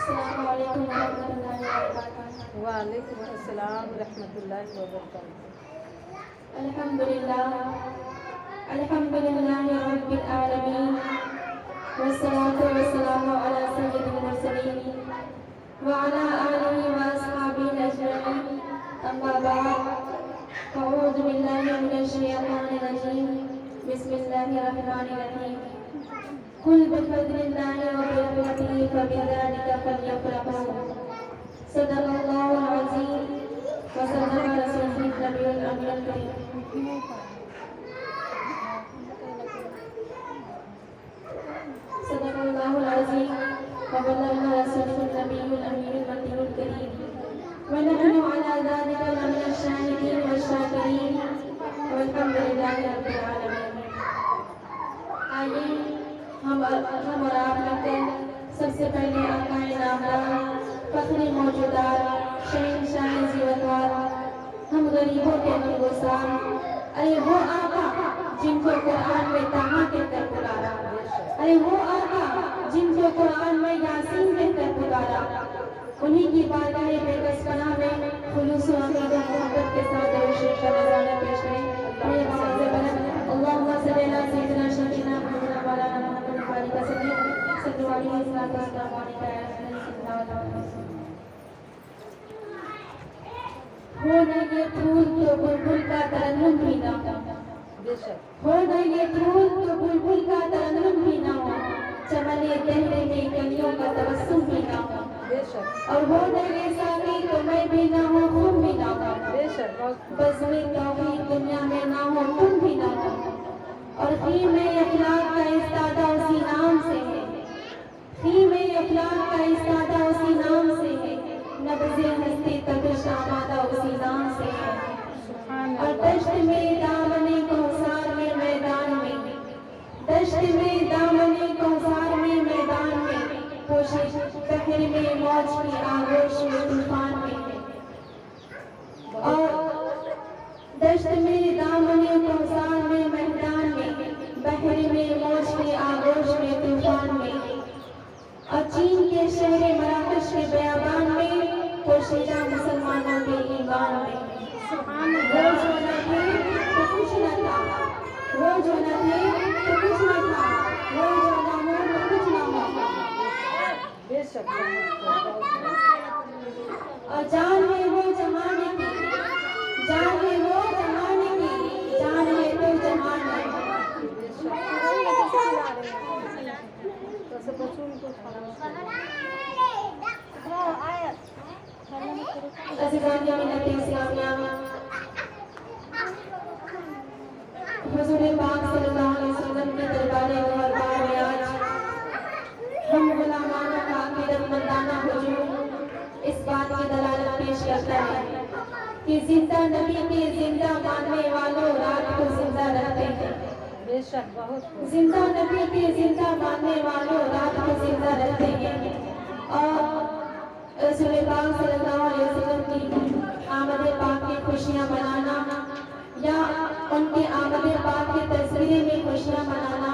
السلام علیکم ورحمۃ اللہ وبرکاتہ۔ وعلیکم السلام ورحمۃ اللہ وبرکاتہ۔ الحمدللہ الحمدللہ رب العالمین والصلاة والسلام علی سید المرسلین وعلی آلہ واصحابہ اجمعین، اما بعد، اعوذ باللہ من الشیطان الرجیم، بسم اللہ الرحمن الرحیم۔ قل بفضل اللہ وبرحمتہ فبذلک فلیفرحوا، صدق اللہ العظیم وصدق رسولہ النبی الامین الکریم۔ صدق اللہ العظیم وبلغنا رسولہ النبی الامین الکریم، ونحن علی ذلک لمن الشاہدین والشاکرین والحمد للہ رب العالمین۔ آئیے ہم اور آپ ملتے ہیں سب سے پہلے آقا نامدار، فخر موجودات، شہنشاہ زیوتوار، ہم غریبوں کے غمگسار، ارے وہ آقا جن کو قرآن میں طٰہٰ کہہ کر پکارا، ارے وہ آقا جن کو قرآن میں یاسین کہہ کر پکارا، انہی کی بارگاہ بے کس پناہ میں خلوص و عقیدت و محبت کے ساتھ درود شریف کا نذرانہ پیش کریں۔ اور یہ آواز بلند اللہم صلی علی سیدنا شفیعنا محمد وعلی آلہ محمد وبارک وسلم، صلو علیہ وسلم علیہ ہو نہ یہ پھول تو بلبل کا ترنم بھی نہ ہو نہ یہ پھول تو بلبل کا ترنم بھی نہ ہو، چمن دہرے میں کلیوں کا تبسم بھی نہ ہو، اور ہو نہ یہ ساقی تو میں بھی نہ ہوں، خم بھی نہ ہو، بزم توحید دنیا میں نہ ہو، تم بھی نہ ہو، اور خیم اخلاق کا استادہ اسی نام سے ہے، خیم اخلاق کا استادہ اسی نام سے ہے، نبض ہستی تپش آمادہ اسی نام سے ہے، اور دشت میں دامن کوثر میں میدان میں، دشت میں دامن کوثر میں میدان میں، کوشش بحر میں موج کی آغوش میں طوفان میں، اور دشت میں دامن کوثر میں میدان میں، بحر میں موج کی آغوش میں طوفان میں، اور چین کے شہر مراکش کے بیابان میں، پوشیدہ مسلمانوں کے ایمان میں، وہ جو نہ تھے تو کچھ نہ تھا، وہ جو نہ تھے تو کچھ نہ تھا، وہ جو نہ ہو تو کچھ نہ ہو، اور جان ہے وہ زمانے کی، جان ہے وہ زمانے کی، جان ہے تو جہان ہے۔ عزیزان ملت اسلامیہ، حضور پاک صلی اللہ علیہ وسلم کے دربار غربار میں آج ہم غلامانہ کا عقیدت مندانہ ہجوم اس بات کی دلالت پیش کرتا ہے کہ زندہ نبی کے زندہ ماننے والوں رات کو زندہ رہتے ہیں، زندہ نبی کے زندہ ماننے والوں رات کو زندہ رہتے ہیں، اور رسول پاک صلی اللہ علیہ وسلم کی آمد پاک کی خوشیاں منانا یا ان کے آمد پاک کے تذکرے میں خوشیاں منانا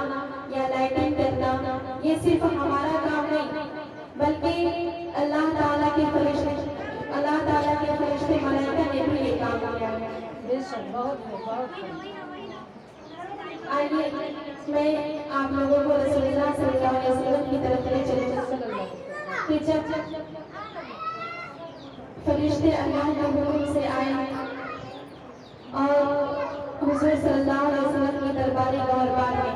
یا لائٹنگ کرنا، یہ صرف ہمارا کام نہیں بلکہ اللہ تعالیٰ کے فرشتے ملائکہ نے بھی یہ کام کیا ہے۔ آئیے میں آپ لوگوں کو رسول اللہ صلی اللہ علیہ وسلم کی طرف لے چلوں کہ جب فرشتے اللہ کے حکم سے آئے اور حضور صلی اللہ علیہ وسلم کی درباری غربار میں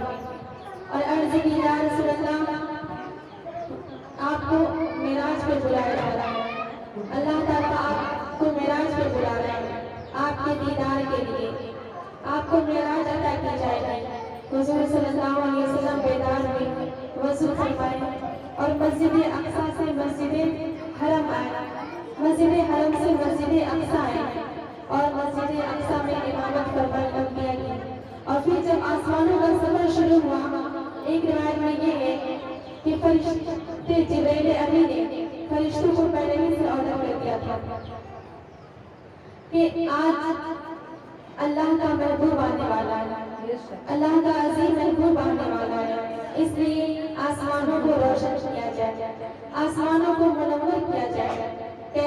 اور عرض کی یا رسول اللہ آپ کو معراج پہ بلایا جا رہا ہے، اللہ تعالیٰ آپ کو معراج پہ بلا رہا ہے، آپ کے دیدار کے لیے آپ کو معراج عطا کی جائے گی۔ حضور صلی اللہ علیہ وسلم بیدار ہوئے، وضو فرمائے اور مسجد اقصیٰ سے مسجد حرم آئے، مسجد حرم سے مسجد اقصیٰ آئے اور مسجد اقصیٰ میں امامت فرمائے لمبیا کی، اور پھر جب آسمانوں کا سفر شروع ہوا، ایک روایت میں یہ ہے کہ فرشتے جبریل امین نے فرشتوں کو پہلے ہی سے آرڈر کر دیا تھا کہ آج اللہ کا محبوب آنے والا ہے، اللہ کا عظیم محبوب آنے والا ہے، اس لیے آسمانوں کو روشن کیا جائے، آسمانوں کو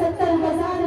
70,000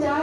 4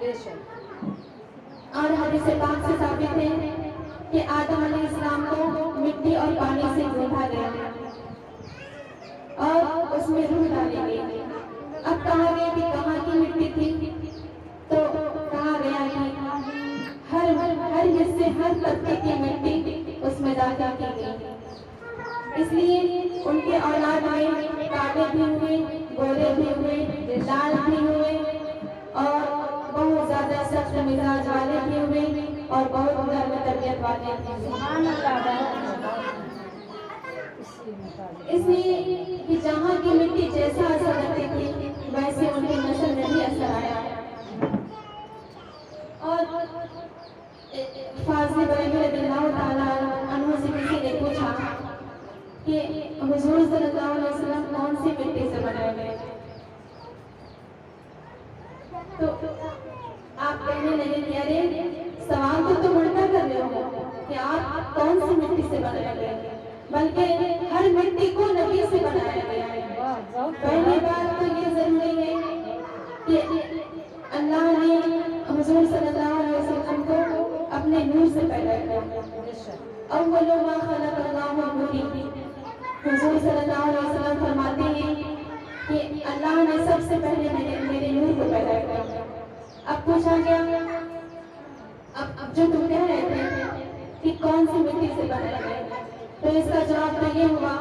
بے شک اور حدیث پاک سے ثابت ہے کہ آدم علیہ السلام کو مٹی اور پانی سے گوندھا گیا اور اس میں روح ڈالی گئی۔ اب کہا گیا کہ کہاں کی مٹی تھی، تو کہا گیا کہ ہر حصے ہر طبقے کی مٹی اس میں داخل کی گئی۔ اس لیے ان کے اولاد میں کالے بھی ہوئے، گورے بھی ہوئے، لال بھی ہوئے اور بہت زیادہ سخت مزاج والے بھی ہوئے اور بہت گرم طبیعت والے بھی ہوئے۔ سبحان اللہ اسی مطابق اس لیے کہ جہاں کی مٹی جیسا اثر رکھتی تھی ویسے ان کی نسل میں بھی اثر آیا۔ اور فاضل بریلوی رضی اللہ تعالیٰ عنہ سے کسی نے پوچھا کہ حضور صلی اللہ علیہ وسلم کون سی مٹی سے بنائے گئے، تو آپ کہنے لگے کہ ارے سوال تو تم الٹا کر رہے ہو کہ آپ کون سی مٹی سے بنائے گئے، بلکہ ہر مٹی کو نبی سے بنایا گیا ہے۔ پہلی بات تو یہ ضروری ہے کہ اللہ نے حضور صلی اللہ علیہ وسلم کو اپنے نور سے پیدا کیا۔ اول ما خلق اللہ نور، حضور صلی اللہ علیہ وسلم فرماتے ہیں کہ اللہ نے سب سے پہلے میرے نور کو پیدا کیا۔ اب پوچھا گیا، اب جو تم کہہ رہے تھے کہ کون سی مٹی سے بنائے گئے، تو اس کا جواب تو یہ ہوا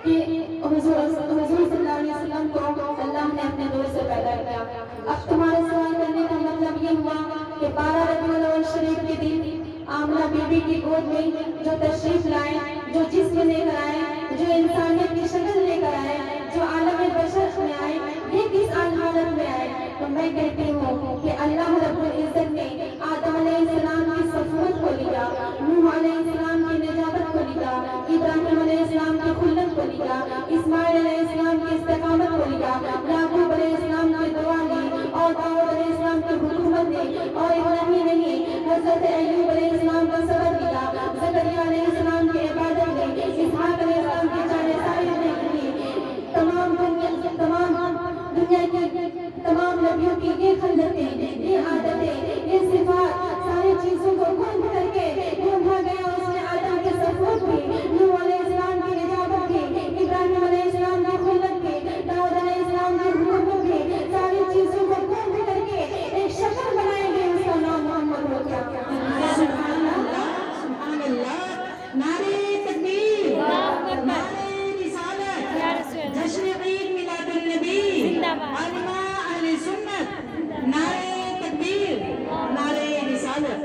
کہ حضور صلی اللہ علیہ وسلم کو اللہ نے اپنے نور سے پیدا کیا۔ اب تمہارے سوال کرنے کا مطلب یہ ہوا کہ 12 ربیع الاول شریف کے دن آمنہ بی بی کی گود میں جو تشریف لائے، جو جسم لے کر آئے، جو انسانیت کی شکل لے کر آئے، جو عالم بشر میں آئے، یہ کس حالت میں آئے؟ تو میں کہتی ہوں کہ اللہ رب العزت نے آدم علیہ السلام کی صفوت کو لیا، نوح علیہ السلام کی نجابت کو لیا، ابراہیم علیہ السلام کی خلت کو لیا، اسماعیل علیہ السلام کی استقامت کو لیا، یعقوب علیہ السلام کی دعا لی اور داؤد علیہ السلام کی حکومت دی، اور اتنا ہی نہیں حضرت ایوب علیہ السلام کا صبر لیا، زکریا علیہ السلام کی عبادت لی، اسحاق علیہ السلام کی جانساری لی، تمام دنیا کی تمام نبیوں کی یہ خلتیں، یہ عادتیں، یہ صفات، ساری چیزوں کو گھوم کر کے گھوما گیا۔ اس نے آدم کی صفوت بھی، نوح علیہ السلام کی نجابت بھی، ابراہیم علیہ السلام کی خلت بھی، داؤد علیہ السلام کی حکومت بھی، ساری چیزوں کو گھوم کر کے ایک شکل بنائے گئے، اس کا نام محمد ہو گیا۔ سبحان اللہ، سبحان اللہ، نعرہ تکبیر، نعرہ رسالت، جشن عید میلاد النبی، علماء اہل سنت، نعرہ تکبیر، نعرہ رسالت۔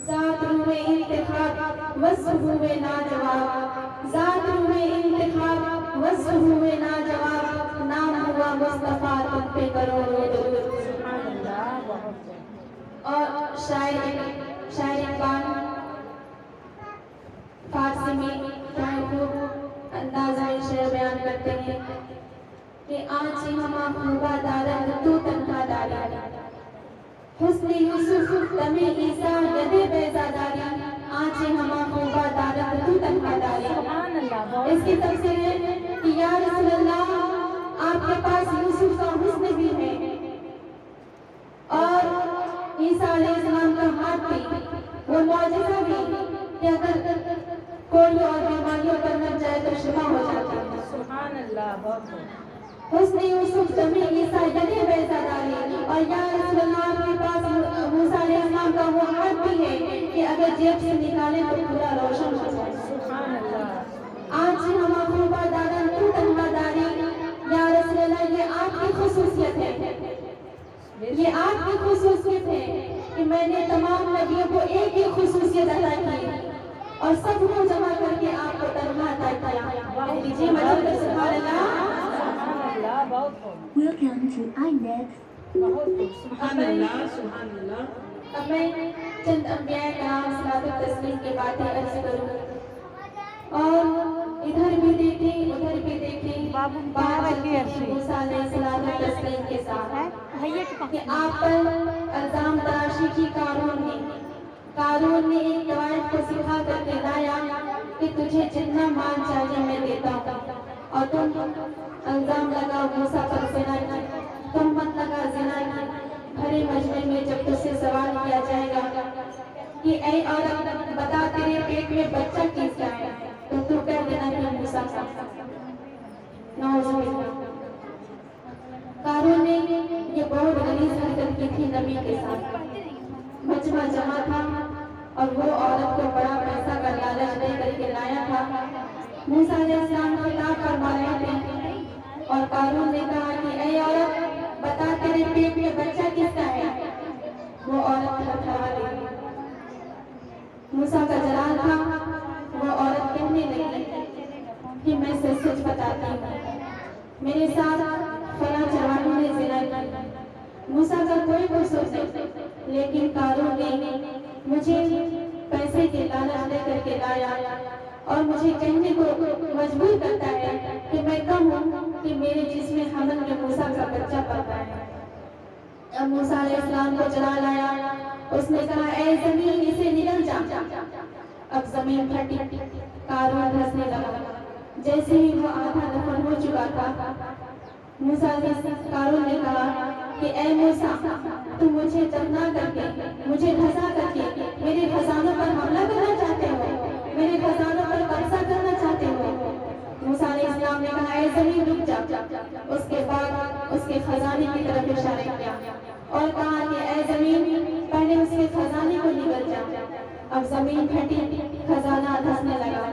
ذات روح انتخاب وصحوب ناجواب، ذات روح انتخاب وصحوب ناجواب، نام ہوا مصطفیٰ تم پہ کروڑوں درود۔ سبحان اللہ بہت اور شاعر اقبال فارسی میں خوب انداز میں شعر بیان کرتے ہیں کہ آنچ ہما خوبہ دارد تو تنہا داری، حسن یوسف دم عیسیٰ ید بیزاداری، آنچ ہما خوبہ دارد تو تنہا داری۔ سبحان اللہ اس کی تفسیر ہے کہ یا رسول اللہ آپ کے پاس یوسف کا حسن بھی ہے اور عیسیٰ علیہ السلام کا ہاتھ بھی، وہ معجزہ بھی کہ اگر کوئی اور بیماریوں پر لگ جائے تو شفا ہو جاتی ہے۔ سبحان اللہ بہت حسن یوسف دم عیسیٰ ید بیزاداری، اور یا رسول اللہ آپ کے پاس موسیٰ علیہ السلام کا وہ ہاتھ بھی ہے کہ اگر جیب سے نکالیں تو پورا روشن ہو جائے۔ سبحان اللہ آج ہما خوبہ دارن تو تنہا داری، یا رسول اللہ یہ آپ کی خصوصیت ہے، یہ آپ کی خصوصیت ہے کہ میں نے تمام نبیوں کو ایک ہی خصوصیت عطا کی اور سب کو جمع کر کے آپ کو تنہا عطا کیا۔ جی مدد سبحان اللہ۔ سبحان اللہ بہت خوب Welcome to iNet. بہت خوب سبحان اللہ، سبحان اللہ۔ اب میں چند انبیاء کرام صلاۃ و تسلیم کی باتیں عرض کروں، اور ادھر بھی دیکھیں ادھر بھی دیکھیں، بات موسیٰ علیہ السلام و تسلیم کے ساتھ کہ آپ پر الزام تراشی کی قارون نے ایک روایت کو سکھا کر کے لایا کہ تجھے جتنا مال چاہیے میں دیتا ہوں اور تم الزام لگا موسیٰ پر زنا کی، تہمت لگا زنا کی۔ بھرے مجمع میں جب تجھ سے سوال کیا جائے گا کہ اے عورت بتا تیرے پیٹ میں بچہ کس کا ہے، تو کہہ دینا کہ موسیٰ کا۔ نعوذ باللہ۔ قارون نے یہ بہت غلیظ حرکت کی تھی نبی کے ساتھ۔ مجمع جمع تھا اور وہ عورت کو بڑا پیسہ کا لالچ دے کر کے لایا تھا۔ موسیٰ علیہ السلام خطاب فرما رہے تھے اور قارون نے کہا کہ اے عورت بتا تیرے پیٹ میں بچہ کس کا ہے۔ وہ عورت تھرتھرا گئی۔ موسیٰ کا جلال تھا۔ وہ عورت کہنے لگی کہ میں سچ سچ بتاتی ہوں، میرے ساتھ فلاں جوانوں نے زنا کی۔ موسیٰ کا کوئی قصور نہیں، لیکن قارون نے مجھے پیسے کے لالچ دے کر کے لایا اور مجھے کہنے کو مجبور کرتا ہے کہ میں کہوں کہ میرے جسم حمل میں موسیٰ کا بچہ پلتا ہے۔ اب موسیٰ علیہ السلام کو جلال آیا۔ اس نے کہا اے زمین اسے نگل جا۔ اب زمین پھٹی، قارون دھسنے لگا۔ جیسے ہی وہ آدھا دفن ہو چکا تھا، قارون نے کہا کہ اے موسیٰ تم مجھے دفنا کر کے، مجھے دھسا کر کے میرے خزانوں پر حملہ کرنا چاہتے ہو، میرے خزانوں پر قبضہ کرنا چاہتے ہو۔ موسیٰ علیہ السلام نے کہا اے زمین رک جا۔ اس کے بعد اس کے خزانے کی طرف اشارہ کیا اور کہا کہ اے زمین پہلے اس کے خزانے کو نگل جا۔ اب زمین پھٹی، خزانہ دھسنے لگا،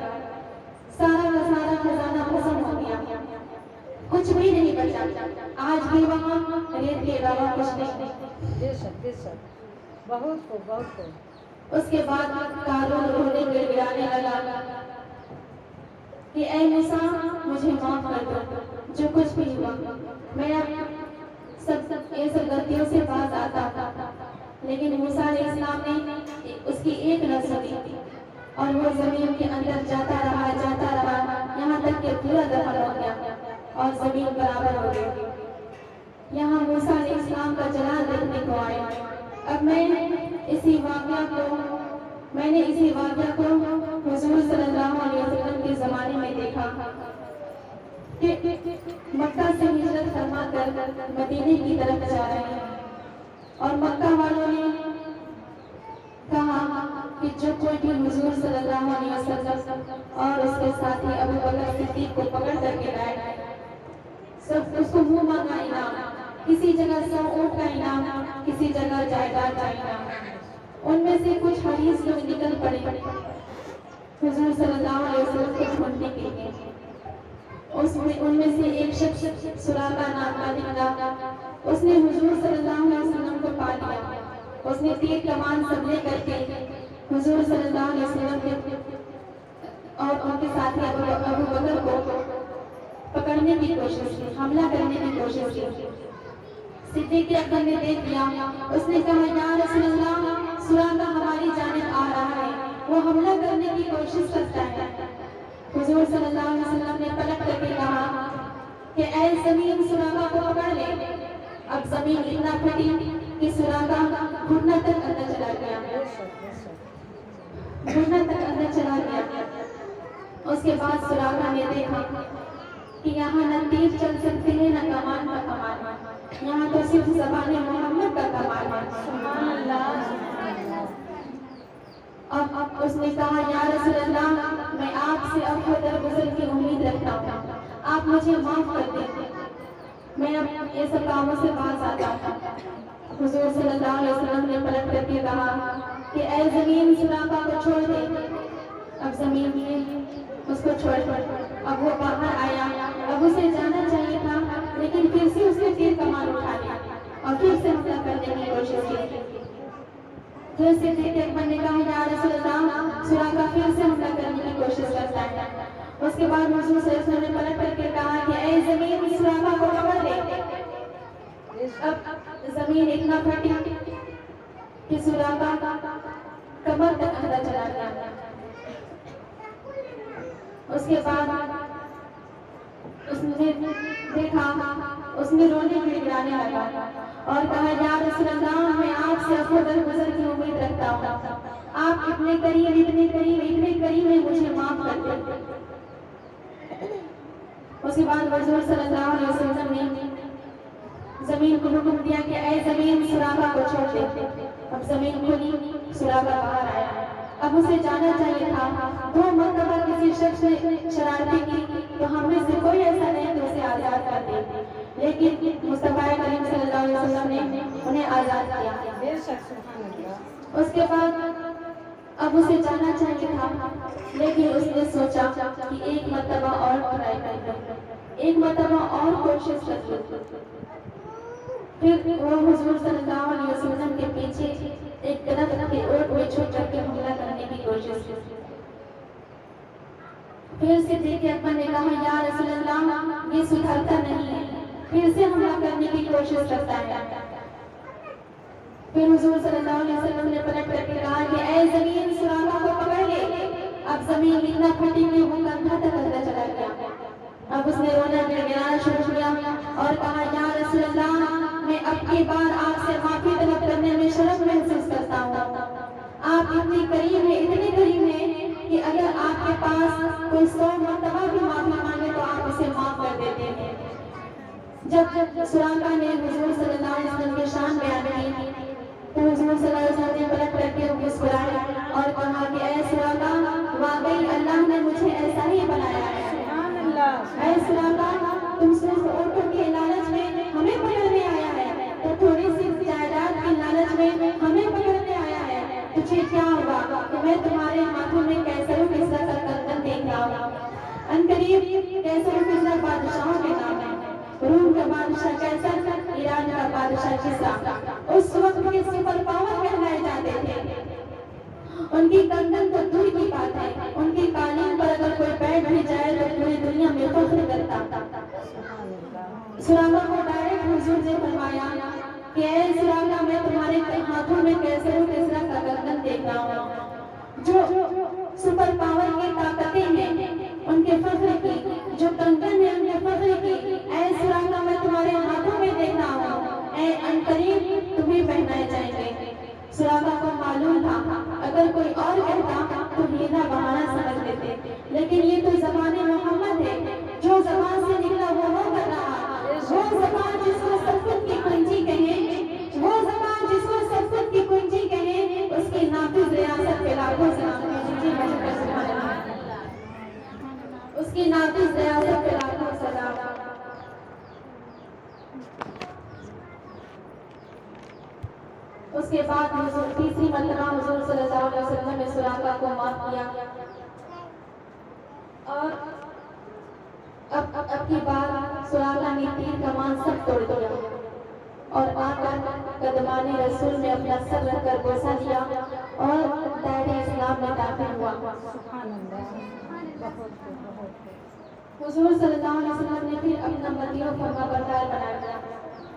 سارا کا سارا خزانہ ختم ہو گیا، کچھ بھی نہیں بچا۔ آج بھی وہاں ریت کے علاوہ کچھ نہیں۔ بے شک بے شک، بہت خوب بہت خوب۔ اس کے بعد قارون رونے گڑگڑانے لگا کہ اے موسیٰ مجھے معاف کر دو، جو کچھ بھی ہوا میرا سب غلطیوں سے باز آتا تھا۔ لیکن موسیٰ علیہ السلام نے اس کی ایک نہ سنی اور وہ زمین کے اندر جاتا رہا یہاں تک کہ پورا دفن ہو گیا اور زمین برابر ہو گئی۔ یہاں موسیٰ علیہ السلام کا جلال دیکھنے کو آیا۔ اب میں نے اسی واقعہ کو حضور صلی اللہ علیہ وسلم کے زمانے میں دیکھا کہ مکہ سے ہجرت فرما کر مدینے کی طرف جا رہے ہیں اور مکہ والوں نے کہا کہ جو کوئی بھی حضور صلی اللہ علیہ وسلم اور اس کے ساتھی ابو بکر صدیق کو پکڑ کر کے لائے، سب اس کو منہ مانگا انعام، کسی جگہ 100 اونٹ کا انعام، کسی جگہ جائیداد کا انعام۔ ان میں سے کچھ حریص لوگ نکل پڑے حضور صلی اللہ علیہ وسلم کو ڈھونڈنے کے لیے۔ ان میں سے ایک شخص سراقہ نام کا نکلا۔ اس نے حضور صلی اللہ علیہ وسلم کو پا لیا۔ اس نے تیر کمان سب لے کر کے حضور صلی اللہ علیہ وسلم کے اور ان کے ساتھی ابو بکر کو پکڑنے کی کوشش کی، حملہ کرنے کی کوشش کی۔ صدیق اکبر نے دیکھ لیا۔ اس نے کہا یا رسول اللہ سراقہ ہماری جانب آ رہا ہے، وہ حملہ کرنے کی کوشش کرتا ہے۔ حضور صلی اللہ علیہ وسلم نے پلٹ کر کے کہا کہ اے زمین سراقہ کو پکڑ لے۔ اب زمین اتنا پھٹی کہ سراقہ گھٹنا تک اندر چلا گیا، گھٹنا تک اندر چلا گیا۔ اس کے بعد سراقہ نے دیکھا کہ یہاں نہ تیر چل سکتے ہیں نہ کمان کا کمان، یہاں تو صرف زبان محمد کا کمان ہے۔ سبحان اللہ۔ اب اس نے کہا یا رسول اللہ میں آپ سے عفو درگزر کی امید رکھتا ہوں، آپ مجھے معاف کر دیں، میں اب یہ سب کاموں سے باز آتا ہوں۔ حضور صلی اللہ علیہ وسلم نے پلٹ کر کے کہا کہ اے زمین سراقہ کو چھوڑ دے۔ اب زمین نے اس کو چھوڑ دیا۔ اب وہ باہر آیا، اب اسے جانا چاہیے تھا لیکن پھر سے اس نے تیر کمان اٹھا لیا اور پھر سے حملہ کرنے کی کوشش کی۔ پھر صدیق اکبر نے کہا یا رسول اللہ سراقہ پھر سے حملہ کرنے کی کوشش کرتا ہے۔ اس کے بعد حضور صلی اللہ علیہ وسلم نے پلٹ کر کے کہا کہ اے زمین سراقہ کو پکڑ لے۔ اب زمین اتنا پھٹی کہ سراقہ کمر تک اندر چلا گیا۔ اس کے بعد اس نے دیکھا، اس نے رونے گڑگڑانے لگا اور کہا یا رسول اللہ میں آپ سے عفو درگزر کی امید رکھتا ہوں، آپ اتنے قریب ہیں مجھے معاف کر دیں۔ اس کے بعد حضور صلی اللہ علیہ وسلم نے زمین کو حکم دیا کہ اے زمین سراغا کو چھوڑ دے. اب زمین کھلی, سراغا باہر آیا. اب اسے جانا چاہیے تھا. 2 مرتبہ کسی شخص نے شرارتیں کی تو ہم میں سے کوئی ایسا نہیں کہ اسے آزاد کر دے, لیکن مصطفیٰ کریم صلی اللہ علیہ وسلم نے انہیں آزاد کیا. بے شک سبحان اللہ. اس کے بعد اب اسے جانا چاہیے تھا, لیکن اس نے سوچا کہ ایک مرتبہ اور ٹرائی کر لوں, ایک مرتبہ اور کوشش کر لوں. پھر وہ حضور صلی اللہ علیہ وسلم کے پیچھے ایک درخت کے اوٹ میں چھپ کر کے حملہ کرنے کی کوشش کی. پھر صدیق اکبر نے کہا یا رسول اللہ یہ سدھرتا نہیں ہے, پھر سے حملہ کرنے کی کوشش کرتا ہے. پھر حضور صلی اللہ علیہ وسلم نے پلٹ کر کے کہا کہ اے زمین سراغا کو پکڑ لے. اب زمین اتنا پھٹی کہ وہ کندھا تک اندر چلا گیا. اب اس نے رونا گڑگڑانا شروع کیا اور کہا یا رسول اللہ میں اب کی بار آپ سے معافی طلب کرنے میں شرم محسوس کرتا ہوں. آپ اتنی قریب ہیں, اتنے قریب ہیں کہ اگر آپ کے پاس کوئی 100 مرتبہ بھی معافی مانگے تو آپ اسے معاف کر دیتے ہیں. جب سراغا نے حضور صلی اللہ علیہ وسلم کی شان بیان کی تو حضور صلی اللہ علیہ وسلم نے پلٹ کر کے مسکرائے اور کہا کہ اے سراغا واقعی اللہ نے مجھے ایسا ہی بنایا ہے. سبحان اللہ. اے سراغا تم صرف اونٹوں کے لالچ میں ہمیں پکڑنے آیا ہے تو تھوڑی سی جائیداد کی لالچ میں ہمیں پکڑنے آیا ہے. تجھے کیا ہوا کہ میں تمہارے ہاتھوں میں کیسر و کسریٰ کا گردن دیکھ رہا ہوں. عنقریب کیسر و کسریٰ بادشاہوں کے نام ہے. روم کا بادشاہ کیسر, ایران کا بادشاہ کسریٰ اس وقت کے سپر پاور کہلائے جاتے تھے. ان کی گردن تو دور کی بات ہے, ان کی قالین پر اگر کوئی بیٹھ بھی جائے تو پوری دنیا میں فخر کرتا. سراغا کو ڈائریکٹ حضور نے فرمایا کہ اے سراغا میں تمہارے ہاتھوں میں کیسر و کسریٰ کا گردن دیکھ رہا ہوں. جو سپر پاور کی طاقتیں ہیں ان کے فخر کی, جو کنگن ہے ان کے فخر کی, اے سراغا میں تمہارے ہاتھوں میں دیکھ رہا ہوں. اے عنقریب تمہیں پہنائے جائیں گے. سراغا کو معلوم تھا اگر کوئی اور کہتا تو ہیلا بہانا سمجھ لیتے, لیکن یہ تو زبان محمد ہے. جو زبان سے نکلا وہ کر رہا. وہ زبان جس کو سب کچھ کی کنجی کہیں, وہ زبان جس کو سب کچھ کی کنجی کہیں, اس کی نافذ ریاست پہ لاکھوں سلام. اس کی نافذ ریاست پہ لاکھوں سلام. اس کے بعد حضور تیسری مرتبہ حضور صلی اللہ علیہ وسلم نے سراغا کو معاف کیا اور اب کی بار سراغا نے تیر کمان سب توڑ دیا اور آ کر قدمان رسول میں اپنا سر رکھ کر بوسہ دیا اور دائرہ اسلام میں داخل ہوا. سبحان اللہ. حضور صلی اللہ علیہ وسلم نے پھر اپنا مدینہ فرما بردار بنا دیا.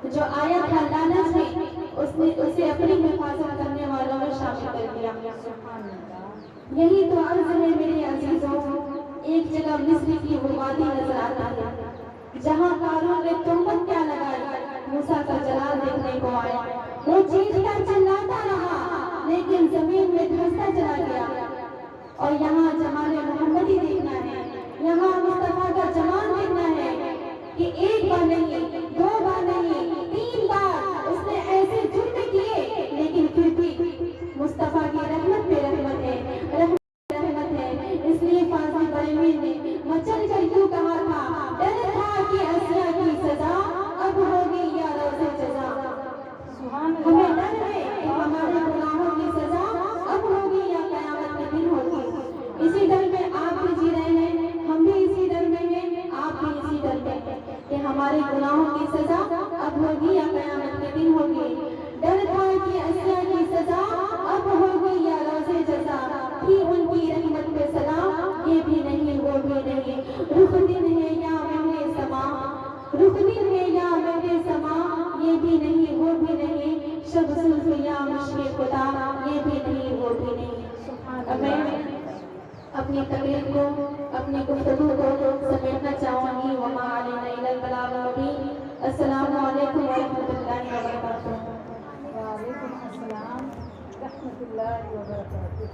جو آیا تھا لعنت میں اسے اپنی حفاظت کرنے والوں میں شامل کر دیا. یہی تو عرض ہے میرے عزیزوں, ایک جگہ مصر کی وہ وادی نظر آتا ہے جہاں قارون نے تہمت کیا لگائی, موسیٰ کا جلال دیکھنے کو آیا. وہ چیختا چلاتا رہا لیکن زمین میں دھنستا چلا گیا. اور یہاں جمال محمدی دیکھنا ہے, یہاں مصطفیٰ کا جمال دیکھنا ہے کہ ایک بار نہیں, 2 بار نہیں, 3 بار اس نے ایسے جرم کیے لیکن پھر بھی مصطفیٰ کی رحمت پہ رحمت ہے, رحمت ہے. اس لیے فاضل بریلوی نے مچل کر کیوں کہا تھا, ڈر تھا کہ عصیہ کی سزا اب ہوگی یا روز جزا. ہمیں ڈر ہے کہ ہمارے گناہوں کی سزا اب ہوگی یا قیامت کے دن ہوگی. اسی ڈر میں آپ بھی جی رہے ہیں, ہم بھی اسی ڈر میں ہیں, آپ بھی اسی ڈر میں ہیں کہ ہمارے گناہوں کی سزا اب ہوگی یا قیامت کے دن ہوگی. ڈر تھا کہ عصیہ کی سزا اب ہوگی یا روز جزا, تھی ان کی رحمت پہ سلام, یہ بھی نہیں وہ بھی نہیں. رخ دن ہے یا مہر سما, رخ دن ہے یا مہر سما, یہ بھی نہیں وہ بھی نہیں. شب زلف یا مشق خدا, یہ بھی نہیں وہ بھی نہیں. میں اپنی تقریر کو, اپنی گفتگو کو سمیٹنا چاہوں گی. وما علینا الا البلاغ المبین. السلام علیکم ورحمۃ اللہ وبرکاتہ. وعلیکم السلام ورحمۃ اللہ وبرکاتہ.